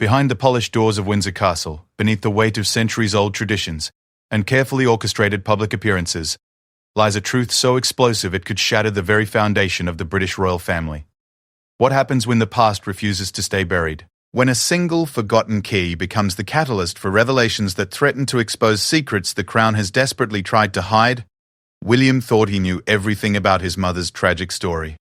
Behind the polished doors of Windsor Castle, beneath the weight of centuries-old traditions and carefully orchestrated public appearances, lies a truth so explosive it could shatter the very foundation of the British royal family. What happens when the past refuses to stay buried? When a single forgotten key becomes the catalyst for revelations that threaten to expose secrets the Crown has desperately tried to hide? William thought he knew everything about his mother's tragic story.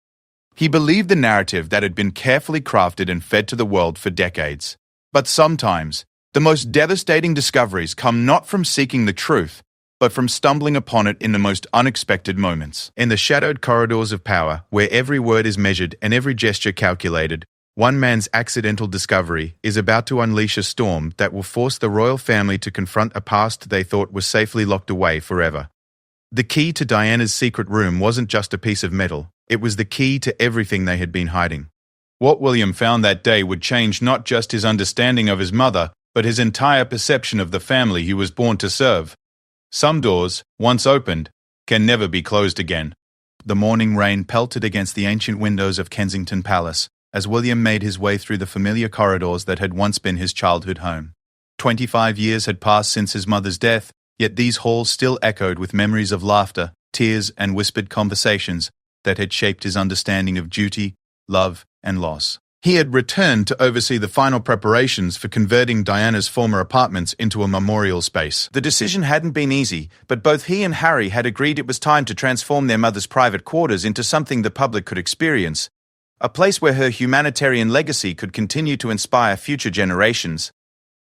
He believed the narrative that had been carefully crafted and fed to the world for decades. But sometimes, the most devastating discoveries come not from seeking the truth, but from stumbling upon it in the most unexpected moments. In the shadowed corridors of power, where every word is measured and every gesture calculated, one man's accidental discovery is about to unleash a storm that will force the royal family to confront a past they thought was safely locked away forever. The key to Diana's secret room wasn't just a piece of metal, it was the key to everything they had been hiding. What William found that day would change not just his understanding of his mother, but his entire perception of the family he was born to serve. Some doors, once opened, can never be closed again. The morning rain pelted against the ancient windows of Kensington Palace as William made his way through the familiar corridors that had once been his childhood home. 25 years had passed since his mother's death, yet these halls still echoed with memories of laughter, tears, and whispered conversations that had shaped his understanding of duty, love, and loss. He had returned to oversee the final preparations for converting Diana's former apartments into a memorial space. The decision hadn't been easy, but both he and Harry had agreed it was time to transform their mother's private quarters into something the public could experience, a place where her humanitarian legacy could continue to inspire future generations.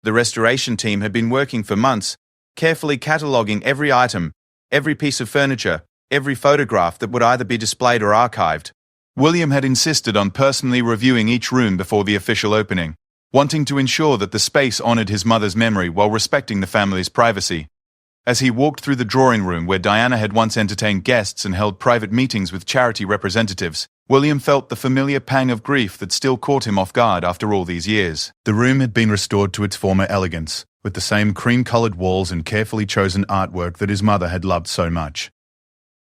The restoration team had been working for months, carefully cataloguing every item, every piece of furniture, every photograph that would either be displayed or archived. William had insisted on personally reviewing each room before the official opening, wanting to ensure that the space honored his mother's memory while respecting the family's privacy. As he walked through the drawing room where Diana had once entertained guests and held private meetings with charity representatives, William felt the familiar pang of grief that still caught him off guard after all these years. The room had been restored to its former elegance, with the same cream-colored walls and carefully chosen artwork that his mother had loved so much.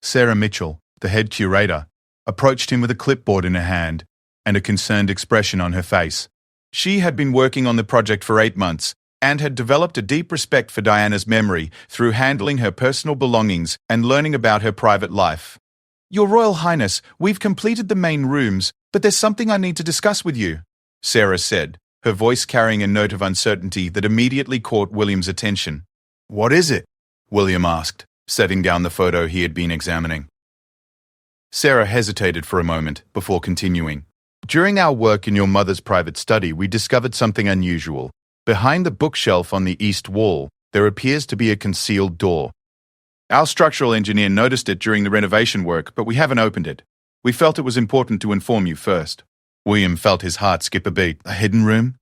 Sarah Mitchell, the head curator, approached him with a clipboard in her hand and a concerned expression on her face. She had been working on the project for 8 months and had developed a deep respect for Diana's memory through handling her personal belongings and learning about her private life. "Your Royal Highness, we've completed the main rooms, but there's something I need to discuss with you," Sarah said, her voice carrying a note of uncertainty that immediately caught William's attention. "What is it?" William asked, setting down the photo he had been examining. Sarah hesitated for a moment before continuing. "During our work in your mother's private study, we discovered something unusual. Behind the bookshelf on the east wall, there appears to be a concealed door. Our structural engineer noticed it during the renovation work, but we haven't opened it. We felt it was important to inform you first." William felt his heart skip a beat. A hidden room?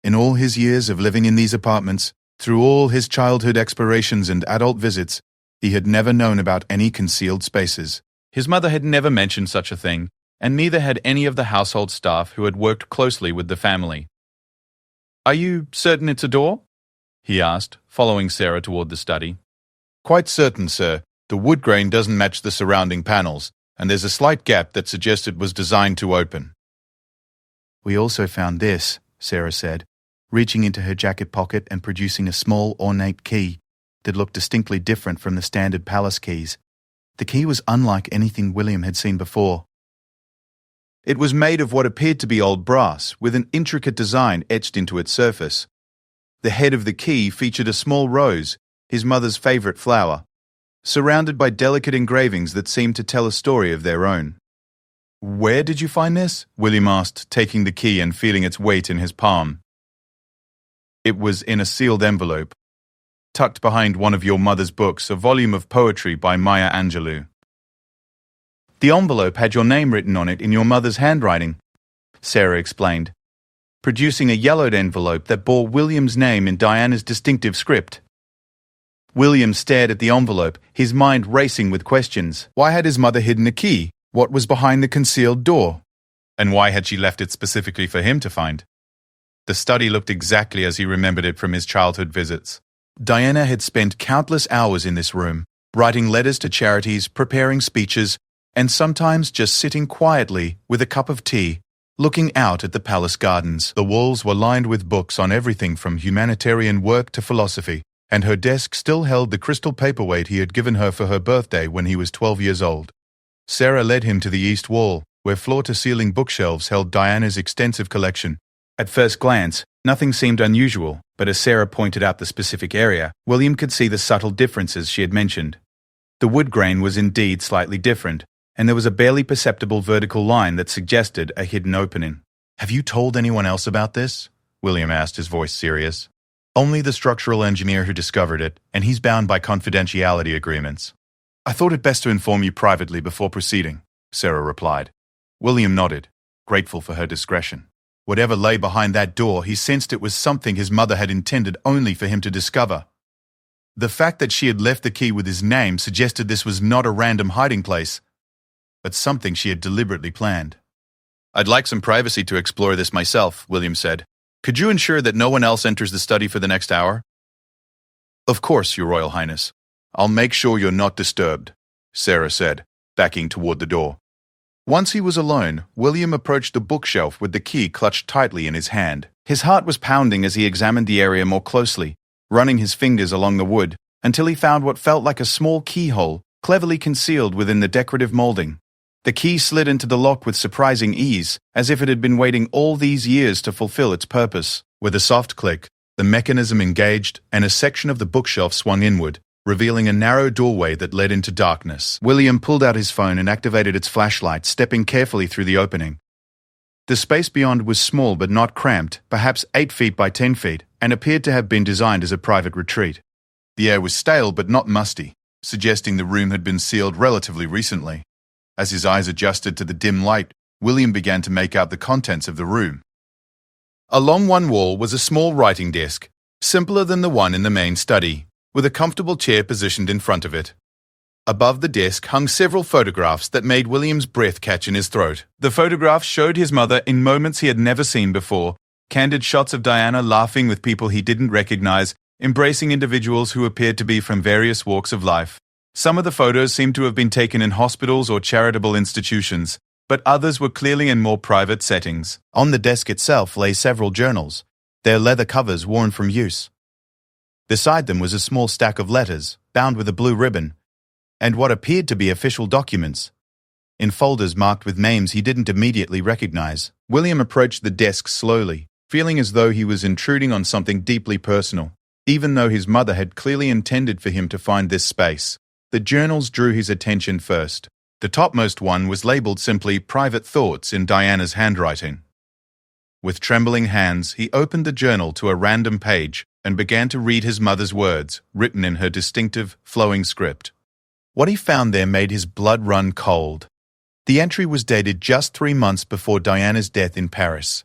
In all his years of living in these apartments, through all his childhood explorations and adult visits, he had never known about any concealed spaces. His mother had never mentioned such a thing, and neither had any of the household staff who had worked closely with the family. "Are you certain it's a door?" he asked, following Sarah toward the study. "Quite certain, sir. The wood grain doesn't match the surrounding panels, and there's a slight gap that suggests it was designed to open." "We also found this," Sarah said, reaching into her jacket pocket and producing a small, ornate key that looked distinctly different from the standard palace keys. The key was unlike anything William had seen before. It was made of what appeared to be old brass, with an intricate design etched into its surface. The head of the key featured a small rose, his mother's favorite flower, surrounded by delicate engravings that seemed to tell a story of their own. "Where did you find this?" William asked, taking the key and feeling its weight in his palm. "It was in a sealed envelope, tucked behind one of your mother's books, a volume of poetry by Maya Angelou. The envelope had your name written on it in your mother's handwriting," Sarah explained, producing a yellowed envelope that bore William's name in Diana's distinctive script. William stared at the envelope, his mind racing with questions. Why had his mother hidden a key? What was behind the concealed door? And why had she left it specifically for him to find? The study looked exactly as he remembered it from his childhood visits. Diana had spent countless hours in this room, writing letters to charities, preparing speeches, and sometimes just sitting quietly with a cup of tea, looking out at the palace gardens. The walls were lined with books on everything from humanitarian work to philosophy, and her desk still held the crystal paperweight he had given her for her birthday when he was 12 years old. Sarah led him to the east wall, where floor-to-ceiling bookshelves held Diana's extensive collection. At first glance, nothing seemed unusual, but as Sarah pointed out the specific area, William could see the subtle differences she had mentioned. The wood grain was indeed slightly different, and there was a barely perceptible vertical line that suggested a hidden opening. "Have you told anyone else about this?" William asked, his voice serious. "Only the structural engineer who discovered it, and he's bound by confidentiality agreements." "I thought it best to inform you privately before proceeding," Sarah replied. William nodded, grateful for her discretion. Whatever lay behind that door, he sensed it was something his mother had intended only for him to discover. The fact that she had left the key with his name suggested this was not a random hiding place, but something she had deliberately planned. "I'd like some privacy to explore this myself," William said. "Could you ensure that no one else enters the study for the next hour?" "Of course, Your Royal Highness. I'll make sure you're not disturbed," Sarah said, backing toward the door. Once he was alone, William approached the bookshelf with the key clutched tightly in his hand. His heart was pounding as he examined the area more closely, running his fingers along the wood, until he found what felt like a small keyhole, cleverly concealed within the decorative molding. The key slid into the lock with surprising ease, as if it had been waiting all these years to fulfill its purpose. With a soft click, the mechanism engaged, and a section of the bookshelf swung inward, revealing a narrow doorway that led into darkness. William pulled out his phone and activated its flashlight, stepping carefully through the opening. The space beyond was small but not cramped, perhaps 8 feet by 10 feet, and appeared to have been designed as a private retreat. The air was stale but not musty, suggesting the room had been sealed relatively recently. As his eyes adjusted to the dim light, William began to make out the contents of the room. Along one wall was a small writing desk, simpler than the one in the main study, with a comfortable chair positioned in front of it. Above the desk hung several photographs that made William's breath catch in his throat. The photographs showed his mother in moments he had never seen before, candid shots of Diana laughing with people he didn't recognize, embracing individuals who appeared to be from various walks of life. Some of the photos seemed to have been taken in hospitals or charitable institutions, but others were clearly in more private settings. On the desk itself lay several journals, their leather covers worn from use. Beside them was a small stack of letters, bound with a blue ribbon, and what appeared to be official documents. In folders marked with names he didn't immediately recognize, William approached the desk slowly, feeling as though he was intruding on something deeply personal. Even though his mother had clearly intended for him to find this space, the journals drew his attention first. The topmost one was labeled simply "Private Thoughts" in Diana's handwriting. With trembling hands, he opened the journal to a random page and began to read his mother's words, written in her distinctive, flowing script. What he found there made his blood run cold. The entry was dated just 3 months before Diana's death in Paris.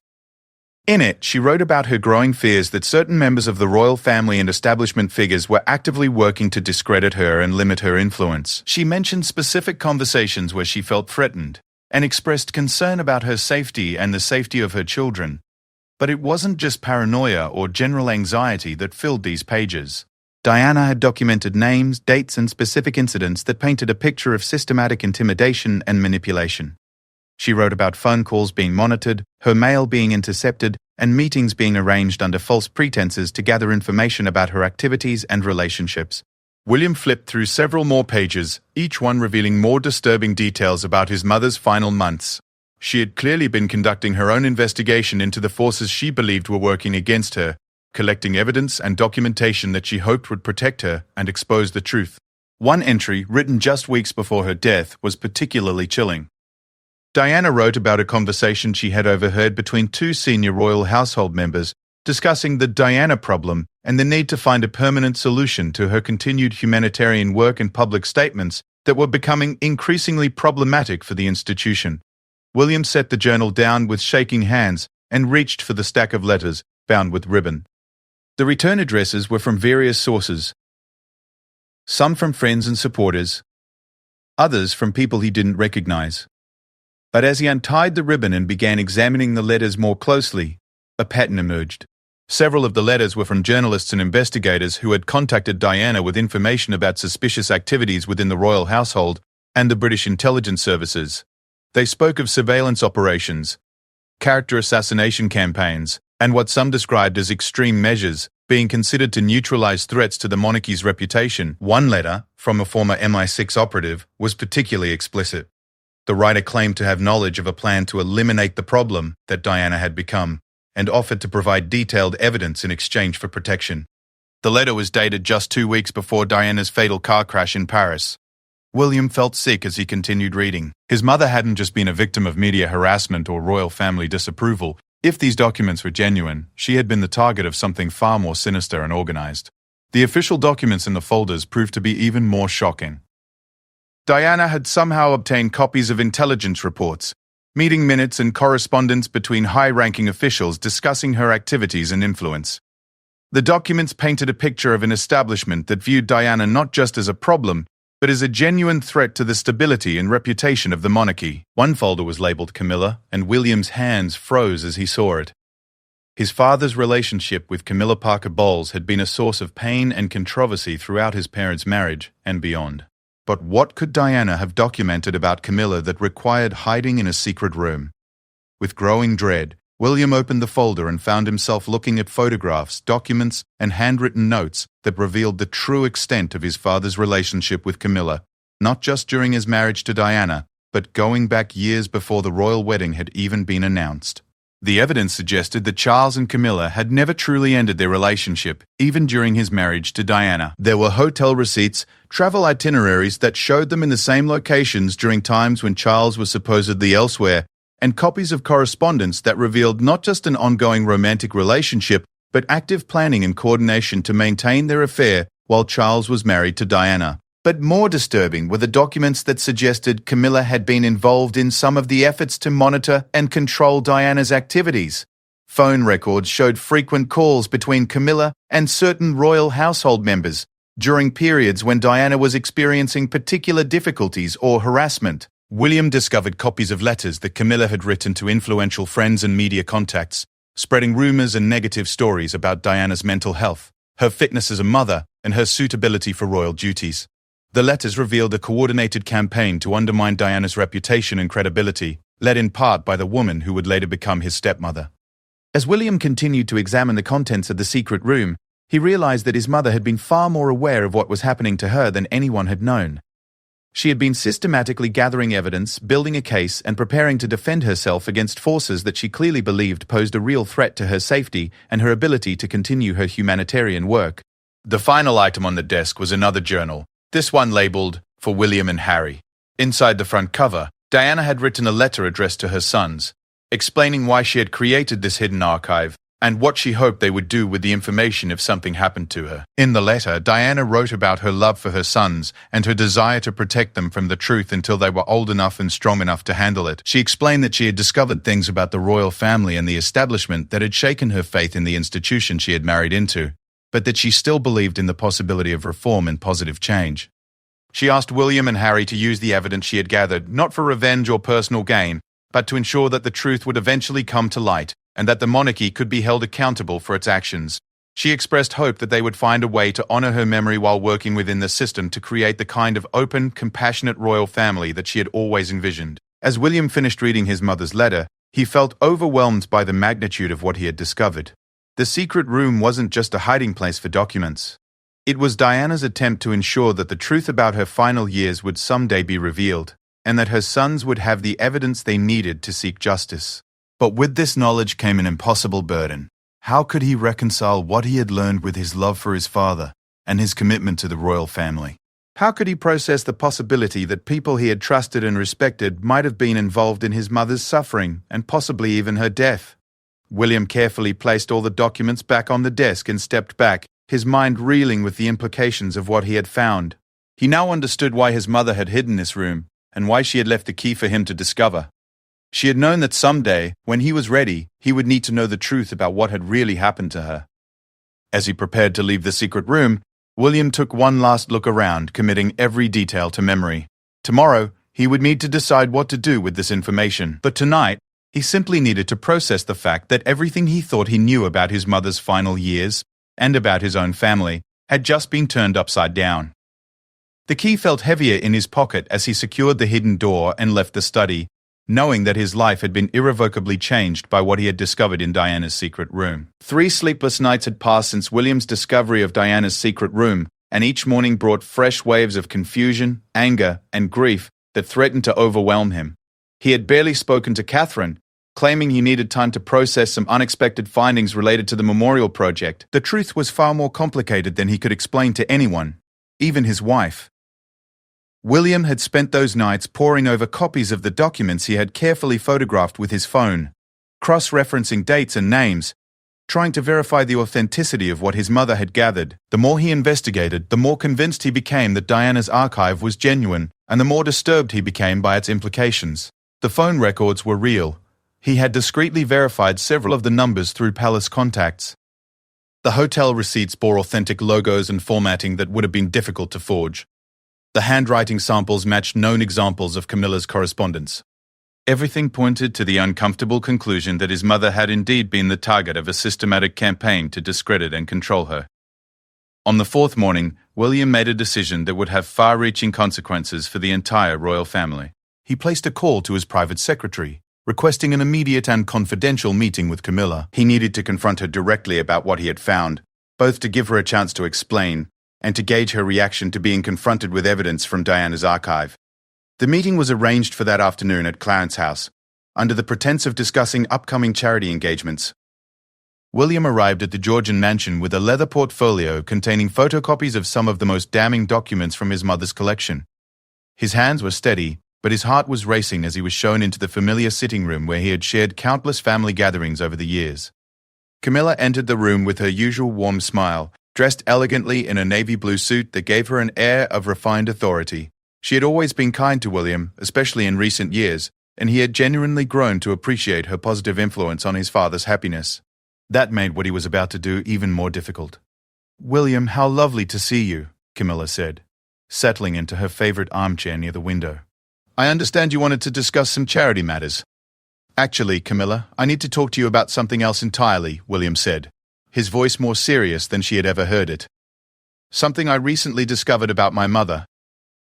In it, she wrote about her growing fears that certain members of the royal family and establishment figures were actively working to discredit her and limit her influence. She mentioned specific conversations where she felt threatened and expressed concern about her safety and the safety of her children. But it wasn't just paranoia or general anxiety that filled these pages. Diana had documented names, dates, and specific incidents that painted a picture of systematic intimidation and manipulation. She wrote about phone calls being monitored, her mail being intercepted, and meetings being arranged under false pretenses to gather information about her activities and relationships. William flipped through several more pages, each one revealing more disturbing details about his mother's final months. She had clearly been conducting her own investigation into the forces she believed were working against her, collecting evidence and documentation that she hoped would protect her and expose the truth. One entry, written just weeks before her death, was particularly chilling. Diana wrote about a conversation she had overheard between 2 senior royal household members discussing the Diana problem and the need to find a permanent solution to her continued humanitarian work and public statements that were becoming increasingly problematic for the institution. William set the journal down with shaking hands and reached for the stack of letters bound with ribbon. The return addresses were from various sources, some from friends and supporters, others from people he didn't recognize. But as he untied the ribbon and began examining the letters more closely, a pattern emerged. Several of the letters were from journalists and investigators who had contacted Diana with information about suspicious activities within the royal household and the British intelligence services. They spoke of surveillance operations, character assassination campaigns, and what some described as extreme measures being considered to neutralize threats to the monarchy's reputation. One letter, from a former MI6 operative, was particularly explicit. The writer claimed to have knowledge of a plan to eliminate the problem that Diana had become, and offered to provide detailed evidence in exchange for protection. The letter was dated just 2 weeks before Diana's fatal car crash in Paris. William felt sick as he continued reading. His mother hadn't just been a victim of media harassment or royal family disapproval. If these documents were genuine, she had been the target of something far more sinister and organized. The official documents in the folders proved to be even more shocking. Diana had somehow obtained copies of intelligence reports, meeting minutes and correspondence between high-ranking officials discussing her activities and influence. The documents painted a picture of an establishment that viewed Diana not just as a problem, but as a genuine threat to the stability and reputation of the monarchy. One folder was labeled Camilla, and William's hands froze as he saw it. His father's relationship with Camilla Parker Bowles had been a source of pain and controversy throughout his parents' marriage and beyond. But what could Diana have documented about Camilla that required hiding in a secret room? With growing dread, William opened the folder and found himself looking at photographs, documents, and handwritten notes that revealed the true extent of his father's relationship with Camilla, not just during his marriage to Diana, but going back years before the royal wedding had even been announced. The evidence suggested that Charles and Camilla had never truly ended their relationship, even during his marriage to Diana. There were hotel receipts, travel itineraries that showed them in the same locations during times when Charles was supposedly elsewhere, and copies of correspondence that revealed not just an ongoing romantic relationship, but active planning and coordination to maintain their affair while Charles was married to Diana. But more disturbing were the documents that suggested Camilla had been involved in some of the efforts to monitor and control Diana's activities. Phone records showed frequent calls between Camilla and certain royal household members during periods when Diana was experiencing particular difficulties or harassment. William discovered copies of letters that Camilla had written to influential friends and media contacts, spreading rumors and negative stories about Diana's mental health, her fitness as a mother, and her suitability for royal duties. The letters revealed a coordinated campaign to undermine Diana's reputation and credibility, led in part by the woman who would later become his stepmother. As William continued to examine the contents of the secret room, he realized that his mother had been far more aware of what was happening to her than anyone had known. She had been systematically gathering evidence, building a case, and preparing to defend herself against forces that she clearly believed posed a real threat to her safety and her ability to continue her humanitarian work. The final item on the desk was another journal, this one labeled, "For William and Harry." Inside the front cover, Diana had written a letter addressed to her sons, explaining why she had created this hidden archive and what she hoped they would do with the information if something happened to her. In the letter, Diana wrote about her love for her sons and her desire to protect them from the truth until they were old enough and strong enough to handle it. She explained that she had discovered things about the royal family and the establishment that had shaken her faith in the institution she had married into, but that she still believed in the possibility of reform and positive change. She asked William and Harry to use the evidence she had gathered, not for revenge or personal gain, but to ensure that the truth would eventually come to light, and that the monarchy could be held accountable for its actions. She expressed hope that they would find a way to honor her memory while working within the system to create the kind of open, compassionate royal family that she had always envisioned. As William finished reading his mother's letter, he felt overwhelmed by the magnitude of what he had discovered. The secret room wasn't just a hiding place for documents. It was Diana's attempt to ensure that the truth about her final years would someday be revealed, and that her sons would have the evidence they needed to seek justice. But with this knowledge came an impossible burden. How could he reconcile what he had learned with his love for his father and his commitment to the royal family? How could he process the possibility that people he had trusted and respected might have been involved in his mother's suffering and possibly even her death? William carefully placed all the documents back on the desk and stepped back, his mind reeling with the implications of what he had found. He now understood why his mother had hidden this room and why she had left the key for him to discover. She had known that someday, when he was ready, he would need to know the truth about what had really happened to her. As he prepared to leave the secret room, William took one last look around, committing every detail to memory. Tomorrow, he would need to decide what to do with this information. But tonight, he simply needed to process the fact that everything he thought he knew about his mother's final years, and about his own family, had just been turned upside down. The key felt heavier in his pocket as he secured the hidden door and left the study, knowing that his life had been irrevocably changed by what he had discovered in Diana's secret room. 3 sleepless nights had passed since William's discovery of Diana's secret room, and each morning brought fresh waves of confusion, anger, and grief that threatened to overwhelm him. He had barely spoken to Catherine, claiming he needed time to process some unexpected findings related to the memorial project. The truth was far more complicated than he could explain to anyone, even his wife. William had spent those nights poring over copies of the documents he had carefully photographed with his phone, cross-referencing dates and names, trying to verify the authenticity of what his mother had gathered. The more he investigated, the more convinced he became that Diana's archive was genuine, and the more disturbed he became by its implications. The phone records were real. He had discreetly verified several of the numbers through palace contacts. The hotel receipts bore authentic logos and formatting that would have been difficult to forge. The handwriting samples matched known examples of Camilla's correspondence. Everything pointed to the uncomfortable conclusion that his mother had indeed been the target of a systematic campaign to discredit and control her. On the 4th morning, William made a decision that would have far-reaching consequences for the entire royal family. He placed a call to his private secretary, requesting an immediate and confidential meeting with Camilla. He needed to confront her directly about what he had found, both to give her a chance to explain and to gauge her reaction to being confronted with evidence from Diana's archive. The meeting was arranged for that afternoon at Clarence House, under the pretense of discussing upcoming charity engagements. William arrived at the Georgian mansion with a leather portfolio containing photocopies of some of the most damning documents from his mother's collection. His hands were steady, but his heart was racing as he was shown into the familiar sitting room where he had shared countless family gatherings over the years. Camilla entered the room with her usual warm smile, dressed elegantly in a navy blue suit that gave her an air of refined authority. She had always been kind to William, especially in recent years, and he had genuinely grown to appreciate her positive influence on his father's happiness. That made what he was about to do even more difficult. "William, how lovely to see you," Camilla said, settling into her favorite armchair near the window. "I understand you wanted to discuss some charity matters." "Actually, Camilla, I need to talk to you about something else entirely," William said, his voice more serious than she had ever heard it. "Something I recently discovered about my mother."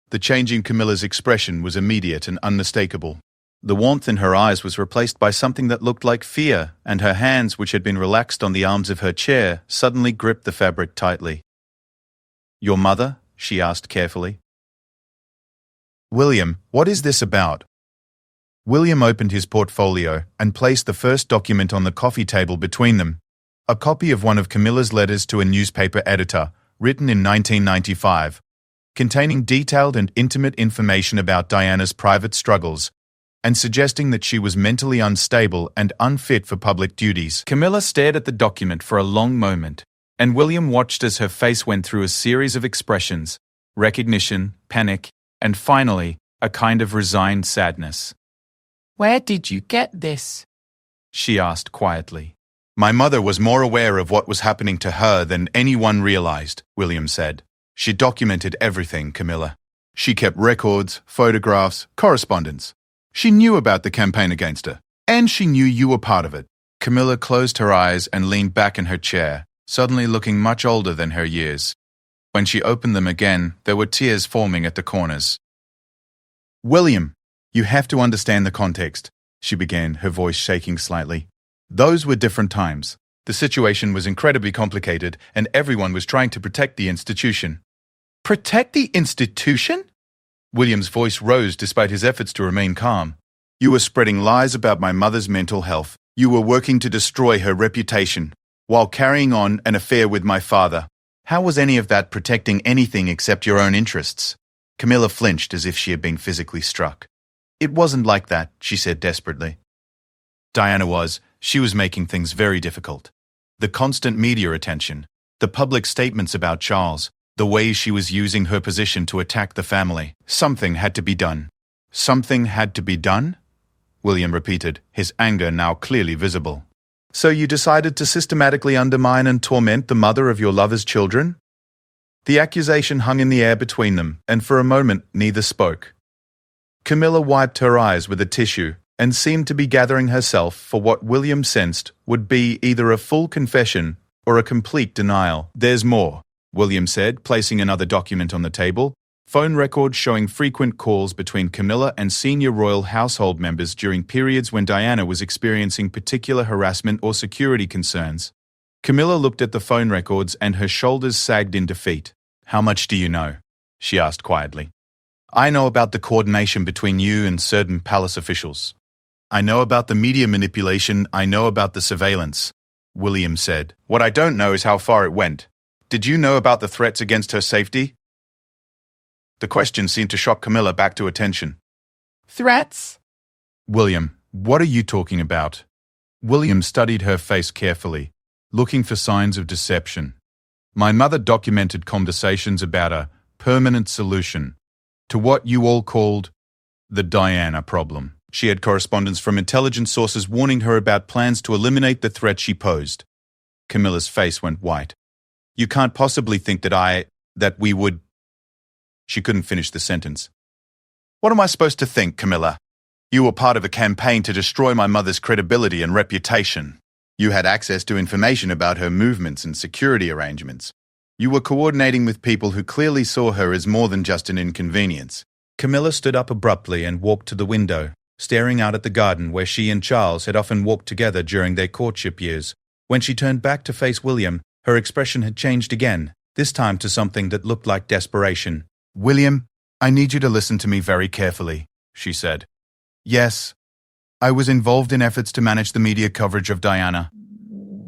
The change in Camilla's expression was immediate and unmistakable. The warmth in her eyes was replaced by something that looked like fear, and her hands, which had been relaxed on the arms of her chair, suddenly gripped the fabric tightly. "Your mother?" she asked carefully. "William, what is this about?" William opened his portfolio and placed the first document on the coffee table between them, a copy of one of Camilla's letters to a newspaper editor, written in 1995, containing detailed and intimate information about Diana's private struggles, and suggesting that she was mentally unstable and unfit for public duties. Camilla stared at the document for a long moment, and William watched as her face went through a series of expressions: recognition, panic, and finally, a kind of resigned sadness. "Where did you get this?" she asked quietly. "My mother was more aware of what was happening to her than anyone realized," William said. "She documented everything, Camilla. She kept records, photographs, correspondence. She knew about the campaign against her, and she knew you were part of it." Camilla closed her eyes and leaned back in her chair, suddenly looking much older than her years. When she opened them again, there were tears forming at the corners. "William, you have to understand the context," she began, her voice shaking slightly. "Those were different times. The situation was incredibly complicated, and everyone was trying to protect the institution." "Protect the institution?" William's voice rose despite his efforts to remain calm. "You were spreading lies about my mother's mental health. You were working to destroy her reputation, while carrying on an affair with my father. How was any of that protecting anything except your own interests?" Camilla flinched as if she had been physically struck. "It wasn't like that," she said desperately. Diana was. She was making things very difficult. The constant media attention, the public statements about Charles, the way she was using her position to attack the family. Something had to be done. "Something had to be done?" William repeated, his anger now clearly visible. "So you decided to systematically undermine and torment the mother of your lover's children?" The accusation hung in the air between them, and for a moment neither spoke. Camilla wiped her eyes with a tissue and seemed to be gathering herself for what William sensed would be either a full confession or a complete denial. "There's more," William said, placing another document on the table, phone records showing frequent calls between Camilla and senior royal household members during periods when Diana was experiencing particular harassment or security concerns. Camilla looked at the phone records and her shoulders sagged in defeat. "How much do you know?" she asked quietly. "I know about the coordination between you and certain palace officials. I know about the media manipulation, I know about the surveillance," William said. "What I don't know is how far it went. Did you know about the threats against her safety?" The question seemed to shock Camilla back to attention. "Threats?" "William, what are you talking about?" William studied her face carefully, looking for signs of deception. "My mother documented conversations about a permanent solution to what you all called the Diana problem. She had correspondence from intelligence sources warning her about plans to eliminate the threat she posed." Camilla's face went white. "You can't possibly think that we would—" She couldn't finish the sentence. "What am I supposed to think, Camilla? You were part of a campaign to destroy my mother's credibility and reputation. You had access to information about her movements and security arrangements. You were coordinating with people who clearly saw her as more than just an inconvenience." Camilla stood up abruptly and walked to the window, staring out at the garden where she and Charles had often walked together during their courtship years. When she turned back to face William, her expression had changed again, this time to something that looked like desperation. "William, I need you to listen to me very carefully," she said. "Yes, I was involved in efforts to manage the media coverage of Diana.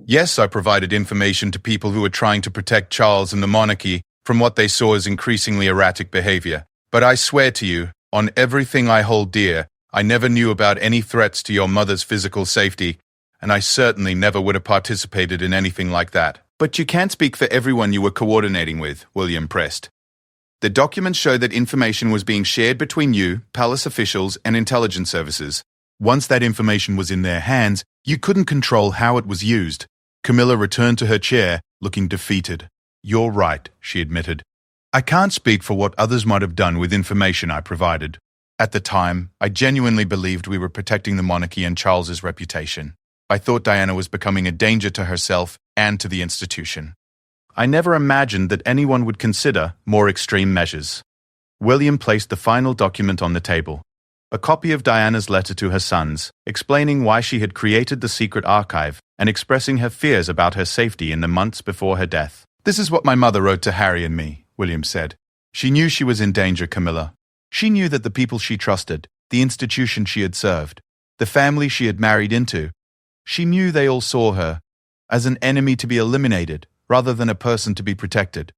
Yes, I provided information to people who were trying to protect Charles and the monarchy from what they saw as increasingly erratic behavior. But I swear to you, on everything I hold dear, I never knew about any threats to your mother's physical safety, and I certainly never would have participated in anything like that." "But you can't speak for everyone you were coordinating with," William pressed. "The documents show that information was being shared between you, palace officials, and intelligence services. Once that information was in their hands, you couldn't control how it was used." Camilla returned to her chair, looking defeated. "You're right," she admitted. "I can't speak for what others might have done with information I provided. At the time, I genuinely believed we were protecting the monarchy and Charles's reputation. I thought Diana was becoming a danger to herself and to the institution. I never imagined that anyone would consider more extreme measures." William placed the final document on the table, a copy of Diana's letter to her sons, explaining why she had created the secret archive and expressing her fears about her safety in the months before her death. "This is what my mother wrote to Harry and me," William said. "She knew she was in danger, Camilla. She knew that the people she trusted, the institution she had served, the family she had married into, she knew they all saw her as an enemy to be eliminated rather than a person to be protected."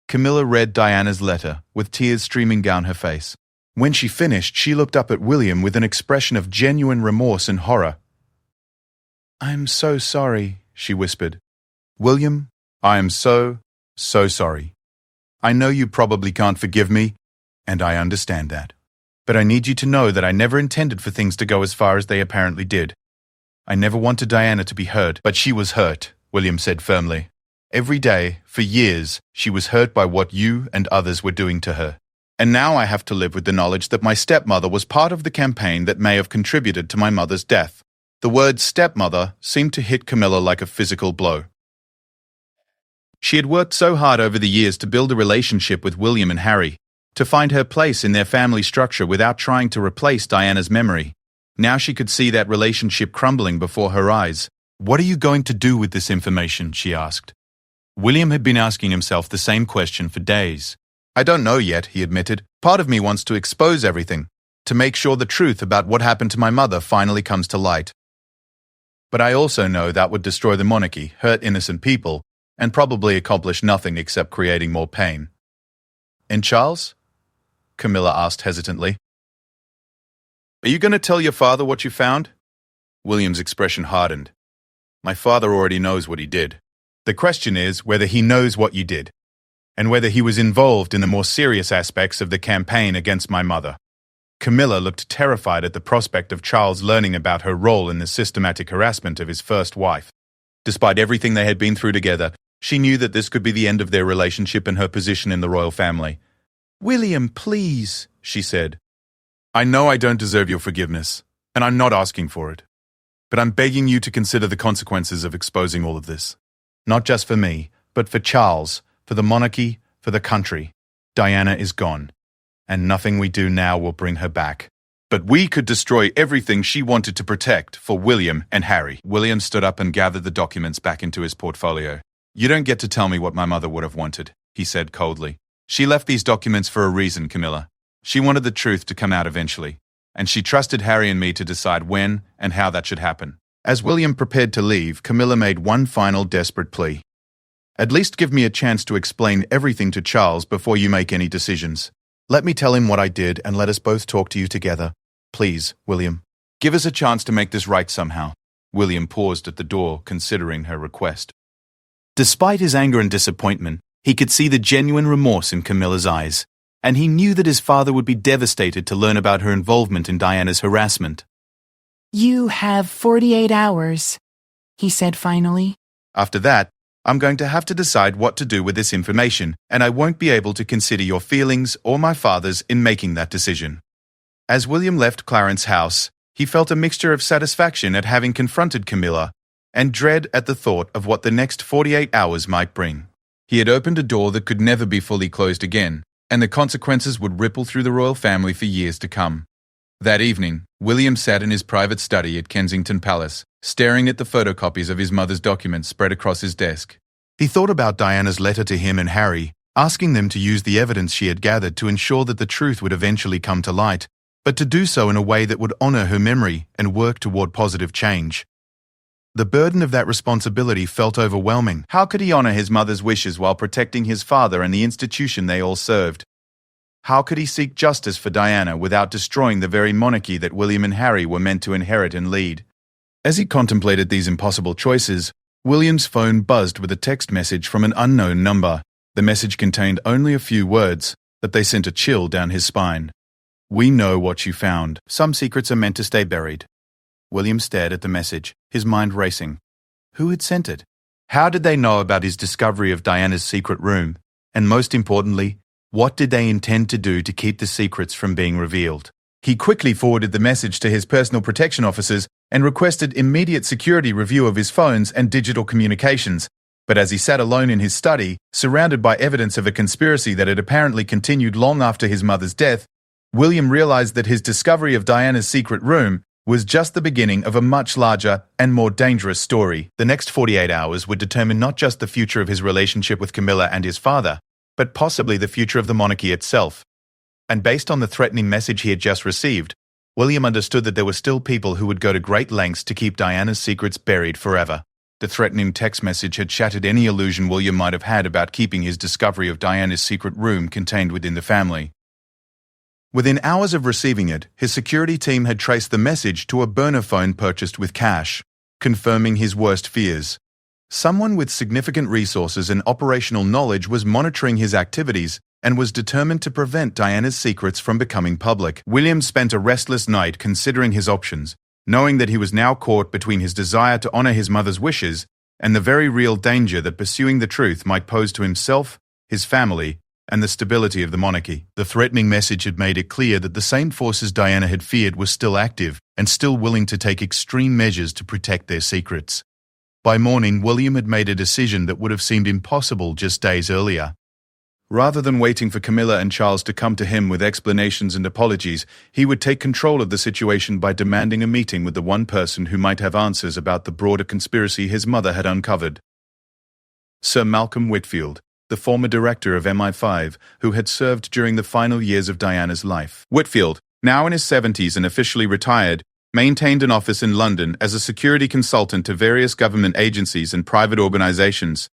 Camilla read Diana's letter, with tears streaming down her face. When she finished, she looked up at William with an expression of genuine remorse and horror. "I'm so sorry," she whispered. "William, I am so sorry. I know you probably can't forgive me, and I understand that. But I need you to know that I never intended for things to go as far as they apparently did. I never wanted Diana to be hurt, but she was hurt," William said firmly. "Every day, for years, she was hurt by what you and others were doing to her. And now I have to live with the knowledge that my stepmother was part of the campaign that may have contributed to my mother's death." The word stepmother seemed to hit Camilla like a physical blow. She had worked so hard over the years to build a relationship with William and Harry, to find her place in their family structure without trying to replace Diana's memory. Now she could see that relationship crumbling before her eyes. "What are you going to do with this information?" she asked. William had been asking himself the same question for days. "I don't know yet," he admitted. "Part of me wants to expose everything, to make sure the truth about what happened to my mother finally comes to light. But I also know that would destroy the monarchy, hurt innocent people, and probably accomplish nothing except creating more pain." "And Charles?" Camilla asked hesitantly. "Are you going to tell your father what you found?" William's expression hardened. "My father already knows what he did. The question is whether he knows what you did, and whether he was involved in the more serious aspects of the campaign against my mother." Camilla looked terrified at the prospect of Charles learning about her role in the systematic harassment of his first wife. Despite everything they had been through together, she knew that this could be the end of their relationship and her position in the royal family. "William, please," she said. "I know I don't deserve your forgiveness, and I'm not asking for it. But I'm begging you to consider the consequences of exposing all of this. Not just for me, but for Charles, for the monarchy, for the country. Diana is gone. and nothing we do now will bring her back. But we could destroy everything she wanted to protect for William and Harry. William stood up and gathered the documents back into his portfolio. You don't get to tell me what my mother would have wanted, he said coldly. She left these documents for a reason, Camilla. She wanted the truth to come out eventually, and she trusted Harry and me to decide when and how that should happen. As William prepared to leave, Camilla made one final desperate plea. At least give me a chance to explain everything to Charles before you make any decisions. Let me tell him what I did and let us both talk to you together. Please, William. Give us a chance to make this right somehow. William paused at the door, considering her request. Despite his anger and disappointment, he could see the genuine remorse in Camilla's eyes, and he knew that his father would be devastated to learn about her involvement in Diana's harassment. You have 48 hours, he said finally. After that, I'm going to have to decide what to do with this information, and I won't be able to consider your feelings or my father's in making that decision. As William left Clarence's house, he felt a mixture of satisfaction at having confronted Camilla and dread at the thought of what the next 48 hours might bring. He had opened a door that could never be fully closed again, and the consequences would ripple through the royal family for years to come. That evening, William sat in his private study at Kensington Palace, staring at the photocopies of his mother's documents spread across his desk. He thought about Diana's letter to him and Harry, asking them to use the evidence she had gathered to ensure that the truth would eventually come to light, but to do so in a way that would honor her memory and work toward positive change. The burden of that responsibility felt overwhelming. How could he honor his mother's wishes while protecting his father and the institution they all served? How could he seek justice for Diana without destroying the very monarchy that William and Harry were meant to inherit and lead? As he contemplated these impossible choices, William's phone buzzed with a text message from an unknown number. The message contained only a few words, but they sent a chill down his spine. We know what you found. Some secrets are meant to stay buried. William stared at the message, his mind racing. Who had sent it? How did they know about his discovery of Diana's secret room? And most importantly, what did they intend to do to keep the secrets from being revealed? He quickly forwarded the message to his personal protection officers and requested immediate security review of his phones and digital communications. But as he sat alone in his study, surrounded by evidence of a conspiracy that had apparently continued long after his mother's death, William realized that his discovery of Diana's secret room was just the beginning of a much larger and more dangerous story. The next 48 hours would determine not just the future of his relationship with Camilla and his father, but possibly the future of the monarchy itself. And based on the threatening message he had just received, William understood that there were still people who would go to great lengths to keep Diana's secrets buried forever. The threatening text message had shattered any illusion William might have had about keeping his discovery of Diana's secret room contained within the family. Within hours of receiving it, his security team had traced the message to a burner phone purchased with cash, confirming his worst fears. Someone with significant resources and operational knowledge was monitoring his activities and was determined to prevent Diana's secrets from becoming public. William spent a restless night considering his options, knowing that he was now caught between his desire to honor his mother's wishes and the very real danger that pursuing the truth might pose to himself, his family, and the stability of the monarchy. The threatening message had made it clear that the same forces Diana had feared were still active and still willing to take extreme measures to protect their secrets. By morning, William had made a decision that would have seemed impossible just days earlier. Rather than waiting for Camilla and Charles to come to him with explanations and apologies, he would take control of the situation by demanding a meeting with the one person who might have answers about the broader conspiracy his mother had uncovered. Sir Malcolm Whitfield, the former director of MI5, who had served during the final years of Diana's life. Whitfield, now in his 70s and officially retired, maintained an office in London as a security consultant to various government agencies and private organizations.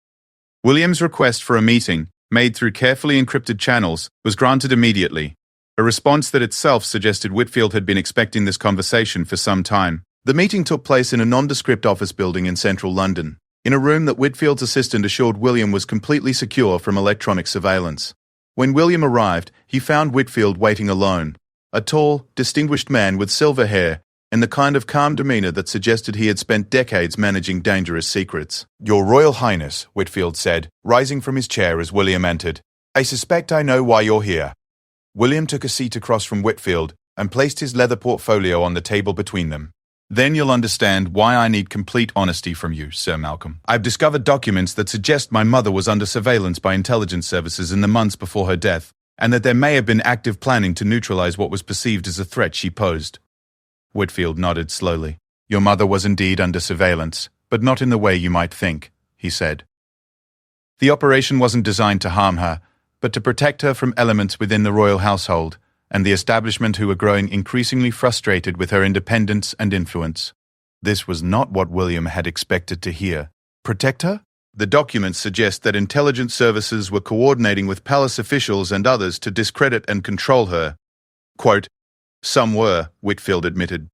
William's request for a meeting, made through carefully encrypted channels, was granted immediately, a response that itself suggested Whitfield had been expecting this conversation for some time. The meeting took place in a nondescript office building in central London, in a room that Whitfield's assistant assured William was completely secure from electronic surveillance. When William arrived, he found Whitfield waiting alone, a tall, distinguished man with silver hair and the kind of calm demeanor that suggested he had spent decades managing dangerous secrets. "Your Royal Highness," Whitfield said, rising from his chair as William entered. "I suspect I know why you're here." William took a seat across from Whitfield and placed his leather portfolio on the table between them. "Then you'll understand why I need complete honesty from you, Sir Malcolm. I've discovered documents that suggest my mother was under surveillance by intelligence services in the months before her death. and that there may have been active planning to neutralize what was perceived as a threat she posed. Whitfield nodded slowly. Your mother was indeed under surveillance, but not in the way you might think, he said. The operation wasn't designed to harm her, but to protect her from elements within the royal household and the establishment who were growing increasingly frustrated with her independence and influence. This was not what William had expected to hear. Protect her? The documents suggest that intelligence services were coordinating with palace officials and others to discredit and control her. Quote, some were, Whitfield admitted.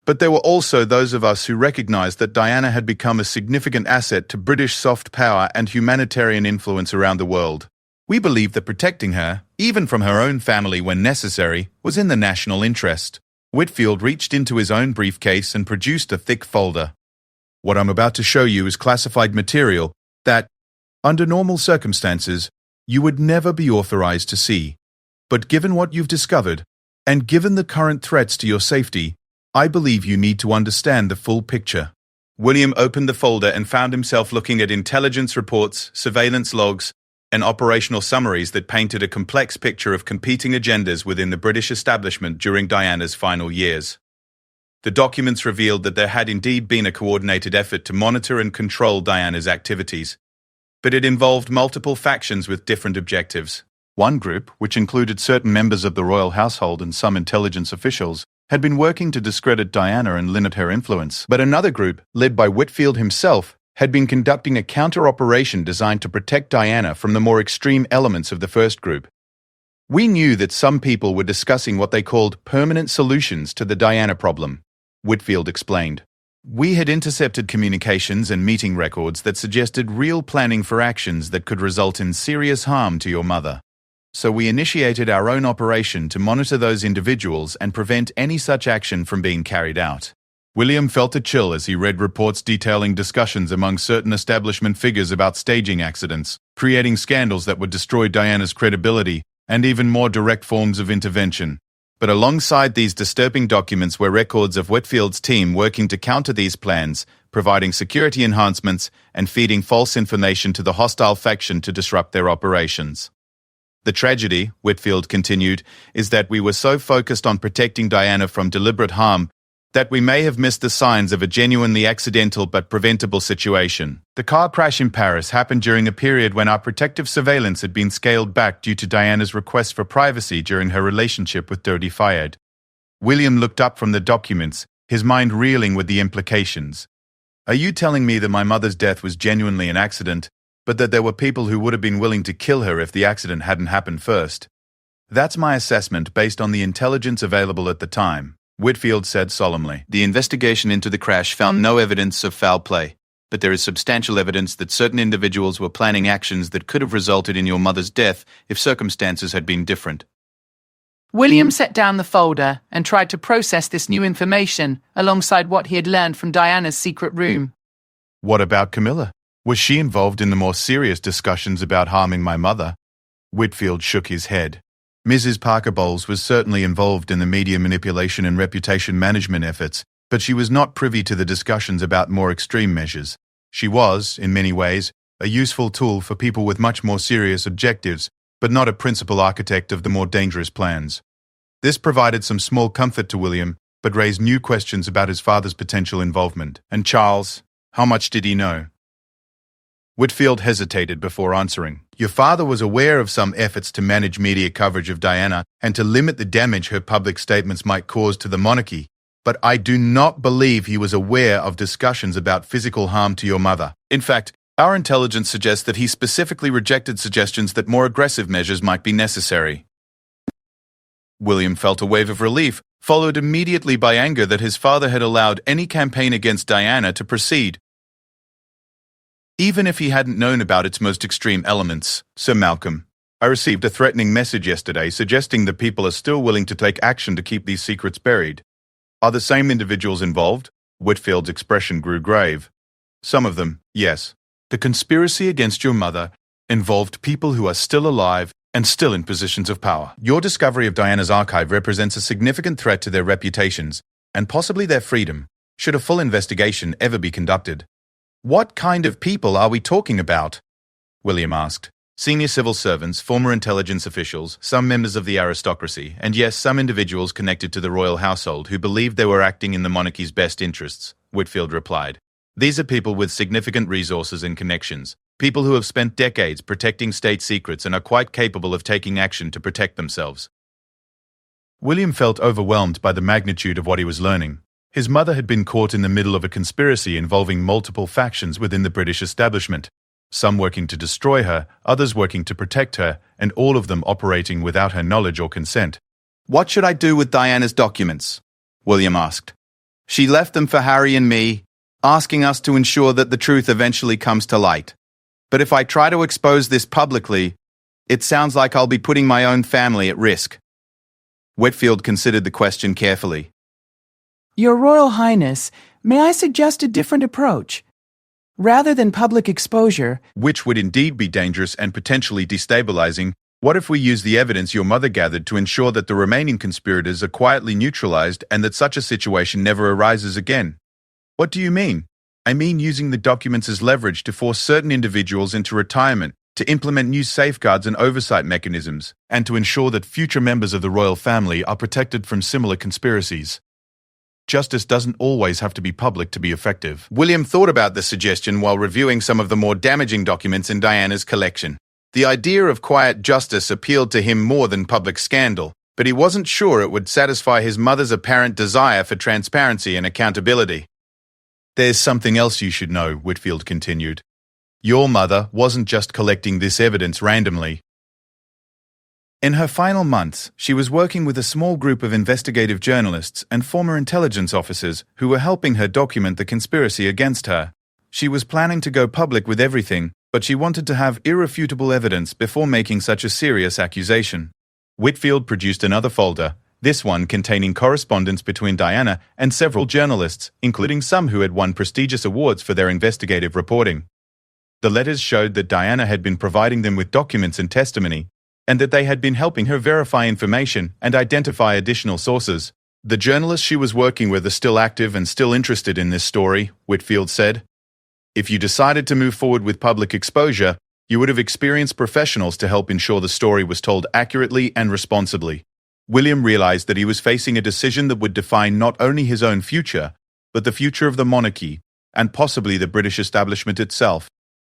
But there were also those of us who recognized that Diana had become a significant asset to British soft power and humanitarian influence around the world. We believed that protecting her, even from her own family when necessary, was in the national interest. Whitfield reached into his own briefcase and produced a thick folder. What I'm about to show you is classified material that, under normal circumstances, you would never be authorized to see. But given what you've discovered, and given the current threats to your safety, I believe you need to understand the full picture. William opened the folder and found himself looking at intelligence reports, surveillance logs, and operational summaries that painted a complex picture of competing agendas within the British establishment during Diana's final years. The documents revealed that there had indeed been a coordinated effort to monitor and control Diana's activities, but it involved multiple factions with different objectives. One group, which included certain members of the royal household and some intelligence officials, had been working to discredit Diana and limit her influence. But another group, led by Whitfield himself, had been conducting a counter-operation designed to protect Diana from the more extreme elements of the first group. We knew that some people were discussing what they called permanent solutions to the Diana problem, Whitfield explained. We had intercepted communications and meeting records that suggested real planning for actions that could result in serious harm to your mother. So we initiated our own operation to monitor those individuals and prevent any such action from being carried out. William felt a chill as he read reports detailing discussions among certain establishment figures about staging accidents, creating scandals that would destroy Diana's credibility, and even more direct forms of intervention. But alongside these disturbing documents were records of Whitfield's team working to counter these plans, providing security enhancements and feeding false information to the hostile faction to disrupt their operations. The tragedy, Whitfield continued, is that we were so focused on protecting Diana from deliberate harm that we may have missed the signs of a genuinely accidental but preventable situation. The car crash in Paris happened during a period when our protective surveillance had been scaled back due to Diana's request for privacy during her relationship with Dodi Fayed. William looked up from the documents, his mind reeling with the implications. Are you telling me that my mother's death was genuinely an accident, but that there were people who would have been willing to kill her if the accident hadn't happened first? That's my assessment based on the intelligence available at the time, Whitfield said solemnly. The investigation into the crash found no evidence of foul play, but there is substantial evidence that certain individuals were planning actions that could have resulted in your mother's death if circumstances had been different. William set down the folder and tried to process this new information alongside what he had learned from Diana's secret room. What about Camilla? Was she involved in the more serious discussions about harming my mother? Whitfield shook his head. Mrs. Parker Bowles was certainly involved in the media manipulation and reputation management efforts, but she was not privy to the discussions about more extreme measures. She was, in many ways, a useful tool for people with much more serious objectives, but not a principal architect of the more dangerous plans. This provided some small comfort to William, but raised new questions about his father's potential involvement. And Charles, how much did he know? Whitfield hesitated before answering. Your father was aware of some efforts to manage media coverage of Diana and to limit the damage her public statements might cause to the monarchy, but I do not believe he was aware of discussions about physical harm to your mother. In fact, our intelligence suggests that he specifically rejected suggestions that more aggressive measures might be necessary. William felt a wave of relief, followed immediately by anger that his father had allowed any campaign against Diana to proceed, even if he hadn't known about its most extreme elements. Sir Malcolm, I received a threatening message yesterday suggesting that people are still willing to take action to keep these secrets buried. Are the same individuals involved? Whitfield's expression grew grave. Some of them, yes. The conspiracy against your mother involved people who are still alive and still in positions of power. Your discovery of Diana's archive represents a significant threat to their reputations and possibly their freedom, should a full investigation ever be conducted. What kind of people are we talking about? William asked. Senior civil servants, former intelligence officials, some members of the aristocracy, and yes, some individuals connected to the royal household who believed they were acting in the monarchy's best interests, Whitfield replied. These are people with significant resources and connections, people who have spent decades protecting state secrets and are quite capable of taking action to protect themselves. William felt overwhelmed by the magnitude of what he was learning. His mother had been caught in the middle of a conspiracy involving multiple factions within the British establishment, some working to destroy her, others working to protect her, and all of them operating without her knowledge or consent. "What should I do with Diana's documents?" William asked. "She left them for Harry and me, asking us to ensure that the truth eventually comes to light. But if I try to expose this publicly, it sounds like I'll be putting my own family at risk." Whitfield considered the question carefully. Your Royal Highness, may I suggest a different approach? Rather than public exposure, which would indeed be dangerous and potentially destabilizing, what if we use the evidence your mother gathered to ensure that the remaining conspirators are quietly neutralized and that such a situation never arises again? What do you mean? I mean using the documents as leverage to force certain individuals into retirement, to implement new safeguards and oversight mechanisms, and to ensure that future members of the royal family are protected from similar conspiracies. Justice doesn't always have to be public to be effective. William thought about the suggestion while reviewing some of the more damaging documents in Diana's collection. The idea of quiet justice appealed to him more than public scandal, but he wasn't sure it would satisfy his mother's apparent desire for transparency and accountability. There's something else you should know, Whitfield continued. Your mother wasn't just collecting this evidence randomly. In her final months, she was working with a small group of investigative journalists and former intelligence officers who were helping her document the conspiracy against her. She was planning to go public with everything, but she wanted to have irrefutable evidence before making such a serious accusation. Whitfield produced another folder, this one containing correspondence between Diana and several journalists, including some who had won prestigious awards for their investigative reporting. The letters showed that Diana had been providing them with documents and testimony, and that they had been helping her verify information and identify additional sources. The journalists she was working with are still active and still interested in this story, Whitfield said. If you decided to move forward with public exposure, you would have experienced professionals to help ensure the story was told accurately and responsibly. William realized that he was facing a decision that would define not only his own future, but the future of the monarchy, and possibly the British establishment itself.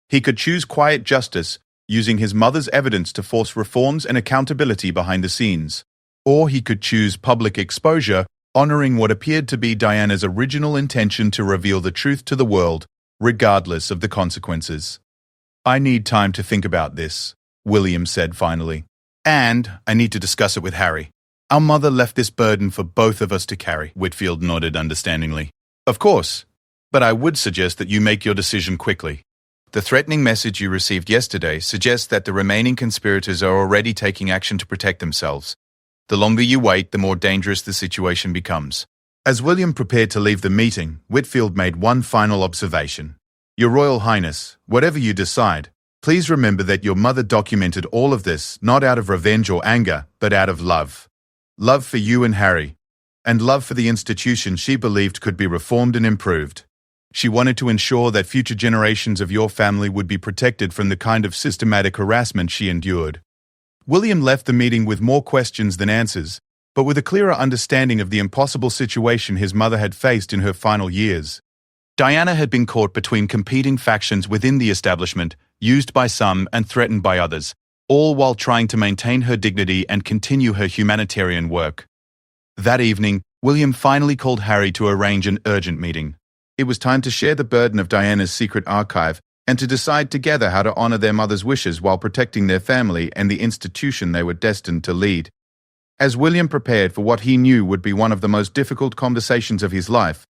He could choose quiet justice, using his mother's evidence to force reforms and accountability behind the scenes. Or he could choose public exposure, honoring what appeared to be Diana's original intention to reveal the truth to the world, regardless of the consequences. I need time to think about this, William said finally. And I need to discuss it with Harry. Our mother left this burden for both of us to carry, Whitfield nodded understandingly. Of course, but I would suggest that you make your decision quickly. The threatening message you received yesterday suggests that the remaining conspirators are already taking action to protect themselves. The longer you wait, the more dangerous the situation becomes. As William prepared to leave the meeting, Whitfield made one final observation. Your Royal Highness, whatever you decide, please remember that your mother documented all of this not out of revenge or anger, but out of love. Love for you and Harry, and love for the institution she believed could be reformed and improved. She wanted to ensure that future generations of your family would be protected from the kind of systematic harassment she endured. William left the meeting with more questions than answers, but with a clearer understanding of the impossible situation his mother had faced in her final years. Diana had been caught between competing factions within the establishment, used by some and threatened by others, all while trying to maintain her dignity and continue her humanitarian work. That evening, William finally called Harry to arrange an urgent meeting. It was time to share the burden of Diana's secret archive and to decide together how to honor their mother's wishes while protecting their family and the institution they were destined to lead. As William prepared for what he knew would be one of the most difficult conversations of his life,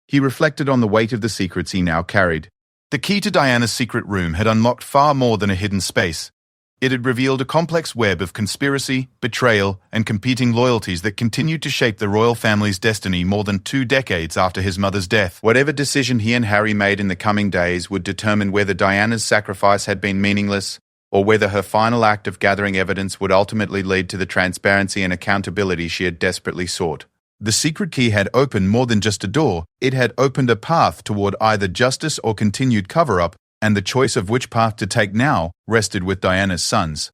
he reflected on the weight of the secrets he now carried. The key to Diana's secret room had unlocked far more than a hidden space. It had revealed a complex web of conspiracy, betrayal, and competing loyalties that continued to shape the royal family's destiny more than 2 decades after his mother's death. Whatever decision he and Harry made in the coming days would determine whether Diana's sacrifice had been meaningless, or whether her final act of gathering evidence would ultimately lead to the transparency and accountability she had desperately sought. The secret key had opened more than just a door, it had opened a path toward either justice or continued cover-up, and the choice of which path to take now rested with Diana's sons.